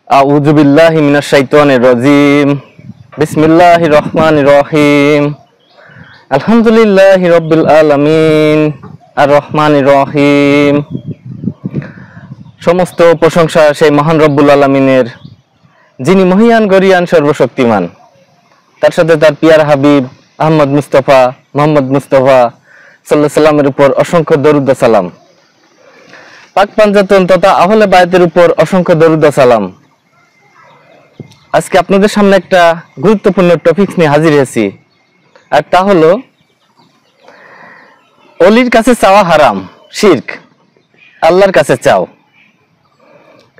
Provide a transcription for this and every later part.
আউযু বিল্লাহি মিনাশ শাইতানির রাজিম। বিসমিল্লাহির রহমানির রহিম। আলহামদুলিল্লাহি রাব্বিল আলামিন আর রহমানির রহিম। সমস্ত প্রশংসা সেই মহান রব্বুল আলামিনের, যিনি মহিয়ান গরিয়ান সর্বশক্তিমান। তার সাথে তার পিয়ার হাবিব আহমদ মুস্তফা মোহাম্মদ মুস্তফা সাল্লাল্লাহু আলাইহি সাল্লামের উপর অসংখ্য দরুদ সালাম। পাক পাঞ্জাতন তথা আহলে বায়তের উপর অসংখ্য দরুদ সালাম। আজকে আপনাদের সামনে একটা গুরুত্বপূর্ণ টপিক নিয়ে হাজির হয়েছি, আর তা হলো অলির কাছে চাওয়া হারাম, শিরক। আল্লাহর কাছে চাও,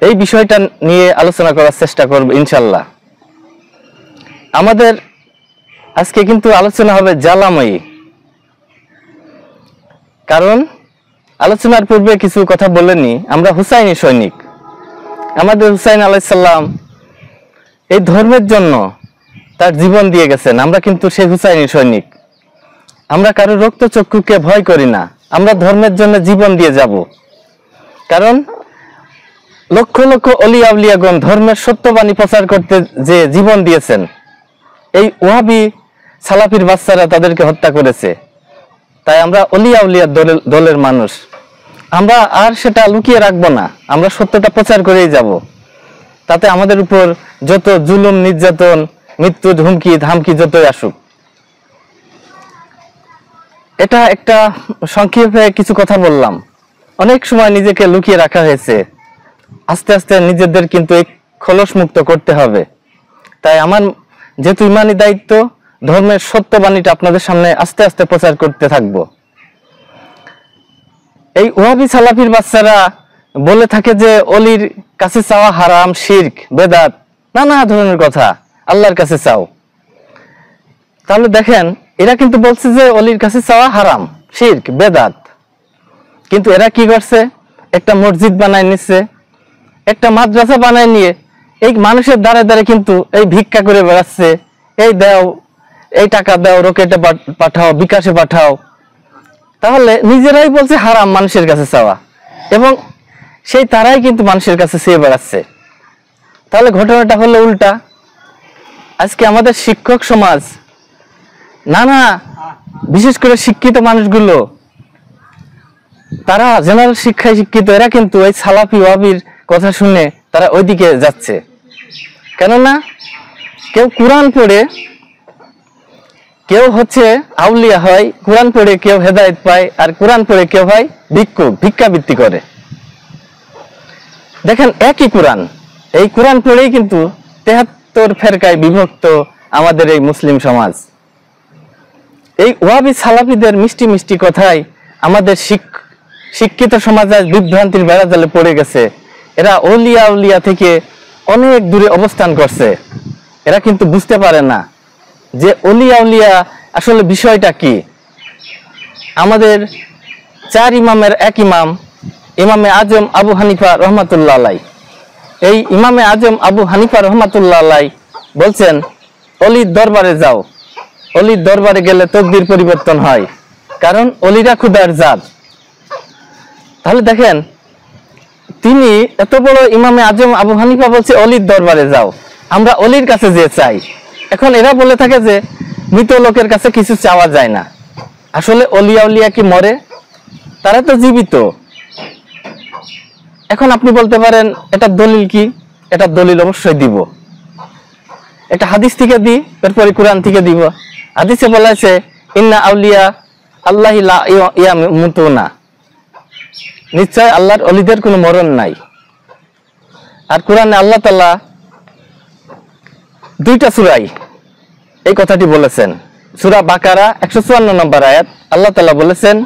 এই বিষয়টা নিয়ে আলোচনা করার চেষ্টা করব ইনশাল্লাহ। আমাদের আজকে কিন্তু আলোচনা হবে জ্বালাময়ী, কারণ আলোচনার পূর্বে কিছু কথা বলেনি। আমরা হুসাইনি সৈনিক। আমাদের হুসাইন আলাইহিস সালাম এই ধর্মের জন্য তার জীবন দিয়ে গেছেন। আমরা কিন্তু সেই হুসাইনি সৈনিক। আমরা কারো রক্তচক্ষুকে ভয় করি না, আমরা ধর্মের জন্য জীবন দিয়ে যাব। কারণ লক্ষ লক্ষ অলি আউলিয়াগণ ধর্মের সত্যবাণী প্রচার করতে যে জীবন দিয়েছেন, এই ওয়াহাবি সালাফির বাচ্চারা তাদেরকে হত্যা করেছে। তাই আমরা অলি আউলিয়ার দলের মানুষ। আমরা আর সেটা লুকিয়ে রাখবো না, আমরা সত্যটা প্রচার করেই যাব। তাতে আমাদের উপর যত জুলুম, নির্যাতন, মৃত্যু, হুমকি ধামকি যতই আসুক। এটা একটা সংক্ষেপে কিছু কথা বললাম। অনেক সময় নিজেকে লুকিয়ে রাখা হয়েছে, আস্তে আস্তে নিজেদের কিন্তু এই খোলস মুক্ত করতে হবে। তাই আমার যেহেতু ইমানি দায়িত্ব, ধর্মের সত্যবাণীটা আপনাদের সামনে আস্তে আস্তে প্রচার করতে থাকবো। এই ওয়াহাবি সালাফির বাচ্চারা বলে থাকে যে অলির কাছে চাওয়া হারাম, শিরক, বেদাত, নানা ধরনের কথা। আল্লাহর কাছে চাও। তাহলে দেখেন, এরা কিন্তু বলছে যে অলির কাছে চাওয়া হারাম, শিরক, বেদাত। কিন্তু এরা কি করছে? একটা মসজিদ বানায় নিচ্ছে, একটা মাদ্রাসা বানায় নিয়ে এই মানুষের দ্বারে দ্বারে কিন্তু এই ভিক্ষা করে বেড়াচ্ছে। এই দাও, এই টাকা দাও, রকেটে পাঠাও, বিকাশে পাঠাও। তাহলে নিজেরাই বলছে হারাম মানুষের কাছে চাওয়া, এবং সেই তারাই কিন্তু মানুষের কাছে চেয়ে বেড়াচ্ছে। তাহলে ঘটনাটা হলো উল্টা। আজকে আমাদের শিক্ষক সমাজ, নানা বিশেষ করে শিক্ষিত মানুষগুলো, তারা জেনারেল শিক্ষায় শিক্ষিত, এরা কিন্তু এই সালাফি ওয়াহাবির কথা শুনে তারা ওইদিকে যাচ্ছে। কেননা কেউ কোরআন পড়ে, কেউ হচ্ছে আউলিয়া হয়, কোরআন পড়ে কেউ হেদায়েত পায়, আর কোরআন পড়ে কেউ হয় ভিক্ষুক, ভিক্ষাবৃত্তি করে। দেখেন, একই কোরআন, এই কোরআন পড়েই কিন্তু ৭৩ ফেরকায় বিভক্ত আমাদের এই মুসলিম সমাজ। এই ওয়াহাবি সালাফিদের মিষ্টি মিষ্টি কথায় আমাদের শিক্ষিত সমাজ আজ বিভ্রান্তির বেড়াজালে পড়ে গেছে। এরা অলিয়া উলিয়া থেকে অনেক দূরে অবস্থান করছে। এরা কিন্তু বুঝতে পারে না যে অলিয়া উলিয়া আসলে বিষয়টা কি। আমাদের 4 ইমামের এক ইমাম, ইমামে আজম আবু হানিফা রহমাতুল্লাহ আলাই, এই ইমামে আজম আবু হানিফা রহমাতুল্লাহ আলাই বলছেন, অলির দরবারে যাও, অলির দরবারে গেলে তকদির পরিবর্তন হয়, কারণ অলিরা খুদার জাত। তাহলে দেখেন, তিনি এত বড় ইমামে আজম আবু হানিফা বলছে অলির দরবারে যাও, আমরা অলির কাছে যে চাই। এখন এরা বলে থাকে যে মৃত লোকের কাছে কিছু চাওয়া যায় না। আসলে অলিয়া উলিয়া কি মরে? তারা তো জীবিত। এখন আপনি বলতে পারেন, এটা দলিল কি? এটা দলিল অবশ্যই দিব। একটা হাদিস থেকে দিই, এরপরে কোরআন থেকে দিব। হাদিসে বলা আছে, ইন্না আউলিয়া আল্লাহি লা ইয়ামুতুনা, নিশ্চয় আল্লাহর অলিদের কোনো মরণ নাই। আর কোরআনে আল্লাহ তাআলা 2টা সূরায় এই কথাটি বলেছেন। সূরা বাকারা 154 নম্বর আয়াত, আল্লাহ তাআলা বলেছেন,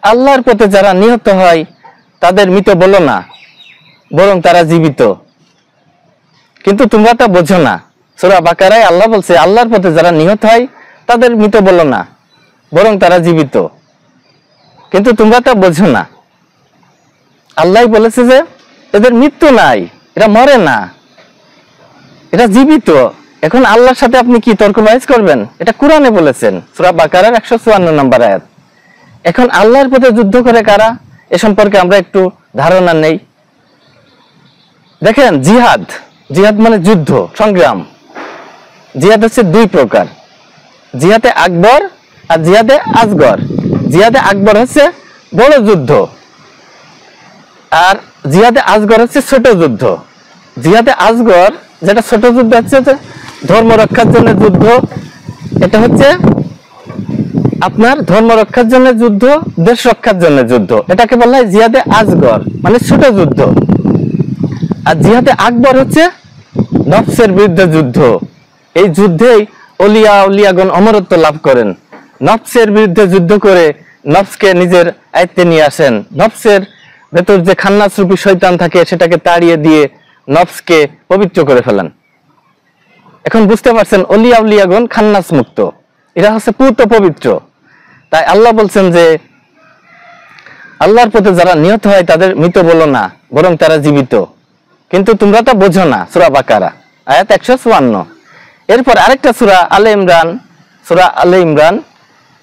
আল্লাহর পথে যারা নিহত হয় তাদের মৃত বলো না, বরং তারা জীবিত। কিন্তু তোমরা তা বোঝো না। সূরা বাকারায় আল্লাহ বলছে, আল্লাহর পথে যারা নিহত হয় তাদের মৃত বলো না, বরং তারা জীবিত। কিন্তু তোমরা তা বোঝো না। আল্লাহ বলেছে যে এদের মৃত্যু নাই, এরা মরে না, এরা জীবিত। এখন আল্লাহর সাথে আপনি কি তর্কবাজ করবেন? এটা কোরআনে বলেছেন, সূরা বাকারার 154 নম্বর আয়াত। এখন আল্লাহর পথে যুদ্ধ করে কারা, এ সম্পর্কে আমরা একটু ধারণা নেই। দেখেন জিহাদ, জিহাদ মানে যুদ্ধ সংগ্রাম। জিহাদ হচ্ছে দুই প্রকার, জিহাদে আকবর আর জিহাদে আসগর। জিহাদে আকবর হচ্ছে বড় যুদ্ধ, আর জিহাদে আসগর হচ্ছে ছোট যুদ্ধ। জিহাদে আসগর যেটা ছোট যুদ্ধ হচ্ছে ধর্ম রক্ষার জন্য যুদ্ধ, এটা হচ্ছে আপনার ধর্ম রক্ষার জন্য যুদ্ধ, দেশ রক্ষার জন্য যুদ্ধ, এটাকে বলা হয় জিহাদে আসগর মানে ছোট যুদ্ধ। আর জিহাদে আকবর হচ্ছে নফসের বিরুদ্ধে যুদ্ধ। এই যুদ্ধেই অলিয়া উলিয়াগণ অমরত্ব লাভ করেন, নফসের বিরুদ্ধে যুদ্ধ করে নফসকে নিজের আয়ত্তে নিয়ে আসেন, নফসের ভেতর যে খান্নাস রূপী শয়তান থাকে সেটাকে তাড়িয়ে দিয়ে নফসকে পবিত্র করে ফেলেন। এখন বুঝতে পারছেন অলিয়া উলিয়াগণ খান্নাস মুক্ত, এরা হচ্ছে পূর্ত পবিত্র। তাই আল্লাহ বলছেন যে আল্লাহর পথে যারা নিহত হয় তাদের মৃত বলো না, বরং তারা জীবিত, কিন্তু তোমরা তা বোঝো না। সূরা বাকারা আয়াত 154। এরপর আরেকটা সূরা আলে ইমরান, সূরা আলে ইমরান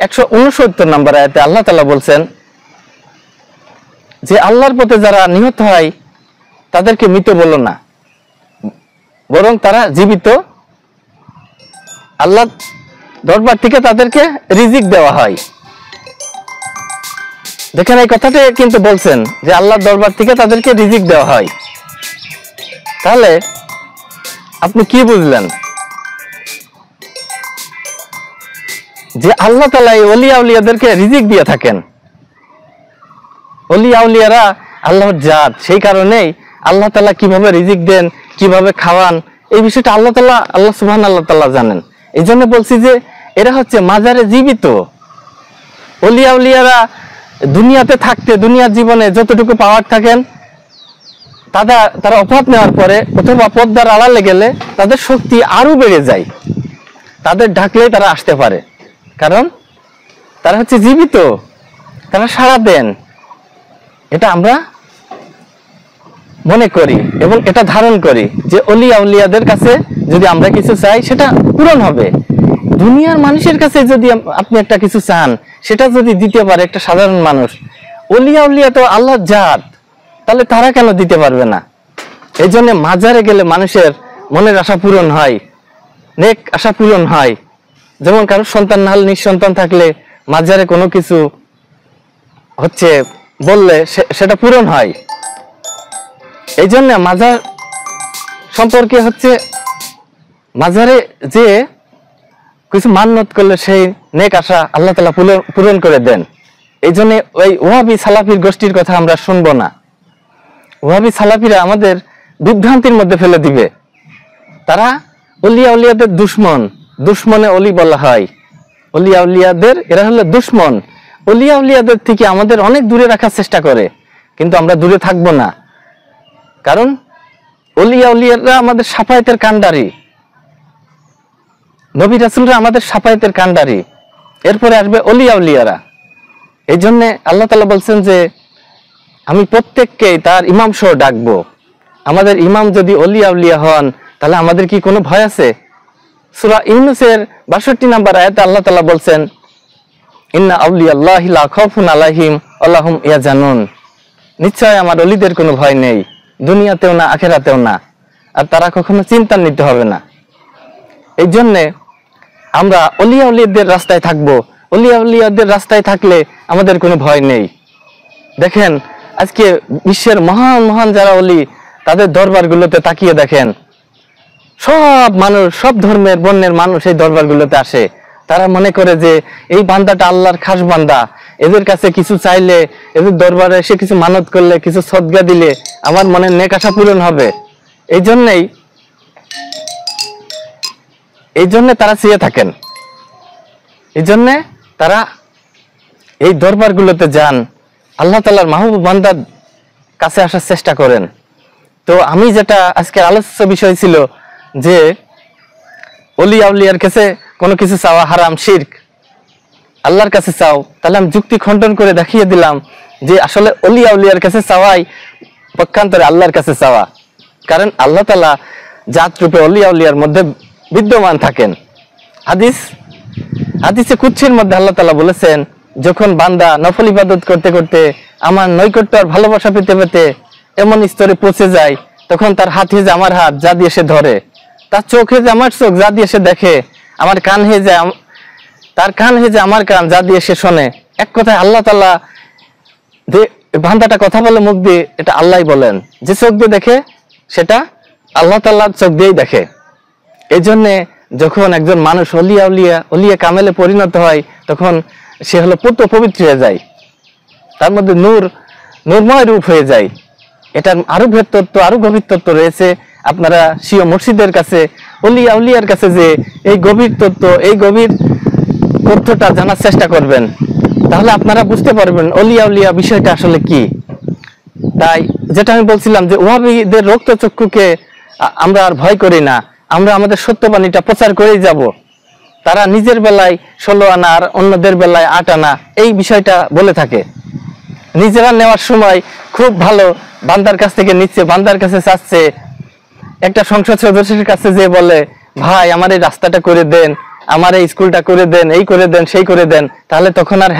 169 নম্বর আয়াতে আল্লাহ তাআলা বলছেন যে আল্লাহর পথে যারা নিহত হয় তাদেরকে মৃত বলো না, বরং তারা জীবিত। আল্লাহ দরবার থেকে তাদেরকে রিজিক দেওয়া হয়। দেখেন এই কথাটা কিন্তু বলছেন যে আল্লাহর দরবার থেকে তাদেরকে রিজিক দেওয়া হয়। তাহলে আপনি কি বুঝলেন? যে আল্লাহ তাআলা এই ওলিয়া উলিয়াদেরকে রিজিক দিয়ে থাকেন। ওলিয়া উলিয়ারা আল্লাহর জাত, সেই কারণেই আল্লাহ তাআলা কিভাবে রিজিক দেন, কিভাবে খাওয়ান, এই বিষয়টা আল্লাহ সুবহানাহু ওয়া তাআলা জানেন। এই জন্য বলছি যে এরা হচ্ছে মাজারে জীবিত। ওলিয়া উলিয়ারা দুনিয়াতে থাকতে, দুনিয়ার জীবনে যতটুকু পাওয়ার থাকেন, তারা অফাত নেওয়ার পরে অথবা পদ্মার আড়ালে গেলে তাদের শক্তি আরো বেড়ে যায়, তাদের ডাকলেই তারা আসতে পারে, কারণ তারা হচ্ছে জীবিত, তারা সাড়া দেন। এটা আমরা মনে করি এবং এটা ধারণ করি যে ওলিয়া উলিয়াদের কাছে যদি আমরা কিছু চাই সেটা পূরণ হবে। দুনিয়ার মানুষের কাছে যদি আপনি একটা কিছু চান, সেটা যদি দিতে পারে একটা সাধারণ মানুষ, ওলিয়া উলিয়া তো আল্লাহর জাত, তাহলে তারা কেন দিতে পারবে না? এই জন্য মাজারে গেলে মানুষের মনের আশা পূরণ হয়, নেক আশা পূরণ হয়। যেমন কারোর সন্তান না হলে, নিঃসন্তান থাকলে মাজারে কোনো কিছু হচ্ছে বললে সেটা পূরণ হয়। এই জন্য মাজার সম্পর্কে হচ্ছে মাজারে যে কিছু মান্নত করলে সেই নেক আশা আল্লাহ তাআলা পূরণ করে দেন। এই জন্য ওই ওয়াহাবি সালাফির গোষ্ঠীর কথা আমরা শুনবো না। ওয়াহাবি সালাফিরা আমাদের বিভ্রান্তির মধ্যে ফেলে দিবে। তারা ওলিয়া উলিয়াদের দুশ্মন, দুশ্মনে অলি বলা হয়। ওলিয়া উলিয়াদের এরা হলো দুশ্মন। ওলিয়া উলিয়াদের থেকে আমাদের অনেক দূরে রাখার চেষ্টা করে, কিন্তু আমরা দূরে থাকবো না, কারণ ওলিয়া উলিয়ারা আমাদের শাফায়াতের কান্ডারি, নবী রাসূলরা আমাদের শাফায়াতের কান্ডারি, এরপরে আসবে ওলিয়া উলিয়ারা। এই জন্য আল্লাহ তাআলা বলছেন যে আমি প্রত্যেককেই তার ইমাম সহ ডাকবো। আমাদের ইমাম যদি ওলিয়া উলিয়া হন, তাহলে আমাদের কি কোনো ভয় আছে? সূরা ইউনূসের 62 নম্বর আয়াতে আল্লাহ তাআলা বলছেন ইন্না আউলিয়াল্লাহি লা খাউফুন আলাইহিম ওয়া হুম ইয়াহজানুন, নিশ্চয় আমার ওলিদের কোনো ভয় নেই, দুনিয়াতেও না আখিরাতেও না, আর তারা কখনো চিন্তা নিতে হবে না। এই জন্য আমরা ওলিয়া উলিয়াদের রাস্তায় থাকবো। ওলিয়া উলিয়াদের রাস্তায় থাকলে আমাদের কোনো ভয় নেই। দেখেন আজকে বিশ্বের মহান মহান যারা ওলি, তাদের দরবারগুলোতে তাকিয়ে দেখেন, সব মানুষ, সব ধর্মের বর্ণের মানুষ এই দরবারগুলোতে আসে। তারা মনে করে যে এই বান্দাটা আল্লাহর খাস বান্দা, এদের কাছে কিছু চাইলে, এদের দরবারে এসে কিছু মানত করলে, কিছু সদকা দিলে আমার মনের নেক আশা পূরণ হবে। এই জন্যে তারা চেয়ে থাকেন, এই জন্যে তারা এই দরবারগুলোতে যান, আল্লাহ তাআলার মাহবুব বান্দার কাছে আসার চেষ্টা করেন। তো আমি যেটা আজকের আলোচ্য বিষয় ছিল যে ওলিয়া উলিয়ার কাছে কোনো কিছু চাওয়া হারাম, শিরক, আল্লাহর কাছে চাও, তাহলে আমি যুক্তি খণ্ডন করে দেখিয়ে দিলাম যে আসলে ওলিয়া উলিয়ার কাছে চাওয়াই পক্ষান্তরে আল্লাহর কাছে চাওয়া, কারণ আল্লাহ তাআলা জাত রূপে ওলিয়া উলিয়ার মধ্যে বিদ্যমান থাকেন। হাদিসে কুদসির মধ্যে আল্লাহ তাআলা বলেছেন, যখন বান্দা নফল ইবাদত করতে করতে আমার নৈকট্য আর ভালোবাসা পেতে পেতে এমন স্তরে পৌঁছে যায়, তখন তার হাত হয়ে যায় আমার হাত, যা দিয়ে সে ধরে, তার চোখ হয়ে যায় আমার চোখ, যা দিয়ে সে দেখে, আমার কান হয়ে যায় তার কান হয়ে যায় আমার কান, যা দিয়ে সে শোনে। এক কথায় আল্লাহ তাআলা বান্দাটা কথা বলে মুখ দিয়ে, এটা আল্লাহই বলেন। যে চোখ দিয়ে দেখে সেটা আল্লাহ তাআলার চোখ দিয়েই দেখে। এই জন্যে যখন একজন মানুষ অলিয়া কামেলে পরিণত হয়, তখন সে হলো পবিত্র হয়ে যায়, তার মধ্যে নূরময় রূপ হয়ে যায়। এটার আরো তত্ত্ব, আরো গভীর তত্ত্ব রয়েছে। আপনারা স্বীয় মুর্শিদের কাছে, উলিয়ার কাছে যে এই গভীর তত্ত্ব, এই গভীর তথ্যটা জানার চেষ্টা করবেন, তাহলে আপনারা বুঝতে পারবেন অলিয়া বিষয়টা আসলে কি। তাই যেটা আমি বলছিলাম যে ওয়াহাবীদের রক্তচক্ষুকে আমরা আর ভয় করি না, আমরা আমাদের সত্যবাণীটা প্রচার করেই যাব। তারা নিজের বেলায় 16 আনা আর অন্যদের বেলায় 8 আনা এই বিষয়টা বলে থাকে। নিজেরা নেওয়ার সময় খুব ভালো, বান্দার কাছ থেকে নিচ্ছে, বান্দার কাছে চাচ্ছে। একটা সংসদ সদস্যের কাছে যে বলে, ভাই আমার এই রাস্তাটা করে দেন, আমার এই স্কুলটা করে দেন, এই করে দেন, সেই করে দেন, তাহলে তখন আর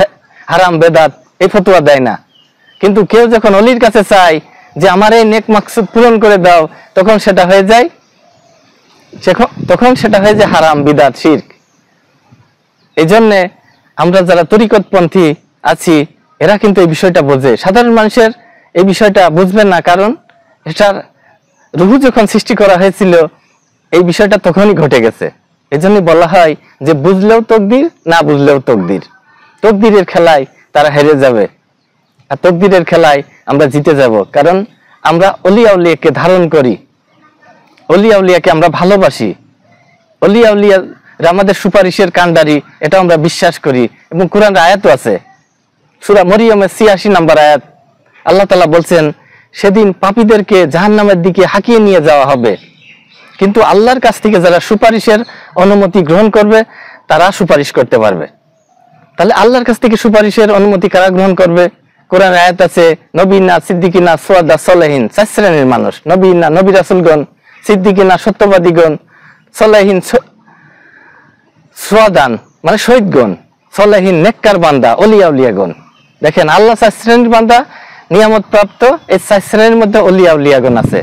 হারাম বেদাত এই ফতোয়া দেয় না। কিন্তু কেউ যখন অলির কাছে চায় যে আমার এই নেক মাকসুদ পূরণ করে দাও, তখন সেটা হয়ে যায় হারাম, বিদাত, শিরক। এই জন্যে আমরা যারা তরিকতপন্থী আছি, এরা কিন্তু এই বিষয়টা বোঝে। সাধারণ মানুষের এই বিষয়টা বুঝবেন না, কারণ এটার রুহু যখন সৃষ্টি করা হয়েছিল, এই বিষয়টা তখনই ঘটে গেছে। এই জন্যই বলা হয় যে বুঝলেও তকদির, না বুঝলেও তকদির। তকদিরের খেলায় তারা হেরে যাবে, আর তকদিরের খেলায় আমরা জিতে যাব, কারণ আমরা অলিয়াকে ধারণ করি, অলিয়াকে আমরা ভালোবাসি, অলিয়া আমাদের সুপারিশের কান্ডারি, এটা আমরা বিশ্বাস করি। এবং কোরআনের আয়াতও আছে, সূরা মরিয়মের 86 নম্বর আয়াত, আল্লাহ তাআলা বলছেন, সেদিন পাপীদেরকে জাহান্নামের দিকে হাঁকিয়ে নিয়ে যাওয়া হবে, কিন্তু আল্লাহর কাছ থেকে যারা সুপারিশের অনুমতি গ্রহণ করবে, তারা সুপারিশ করতে পারবে। তাহলে আল্লাহর কাছ থেকে সুপারিশের অনুমতি কারা গ্রহণ করবে? কোরআন আয়াত আছে, নবীনা, সিদ্দিকিনা, সুহাদা, সলেহিন, 4 শ্রেণীর মানুষ। নবীনা, নবী রাসূলগণ; সিদ্দিকিনা, সত্যবাদীগণ; সলেহিন, সুহাদান মানে শহীদগণ; সলেহিন, নেককার বান্দা, অলিয়াগণ। দেখেন, আল্লাহ 4 শ্রেণীর বান্দা নিয়ামত প্রাপ্ত, এই 4 শ্রেণীর মধ্যে অলিয়াগণ আছে।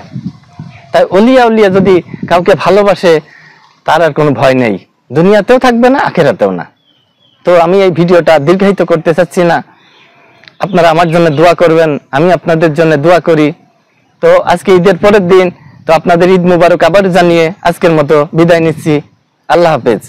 তাই অলিয়া যদি কাউকে ভালোবাসে, তার আর কোনো ভয় নেই, দুনিয়াতেও থাকবে না, আখিরাতেও না। তো আমি এই ভিডিওটা দীর্ঘায়িত করতে চাচ্ছি না, আপনারা আমার জন্য দোয়া করবেন, আমি আপনাদের জন্য দোয়া করি। তো আজকে ঈদের পরের দিন, তো আপনাদের ঈদ মুবারক আবার জানিয়ে আজকের মতো বিদায় নিচ্ছি। আল্লাহ হাফেজ।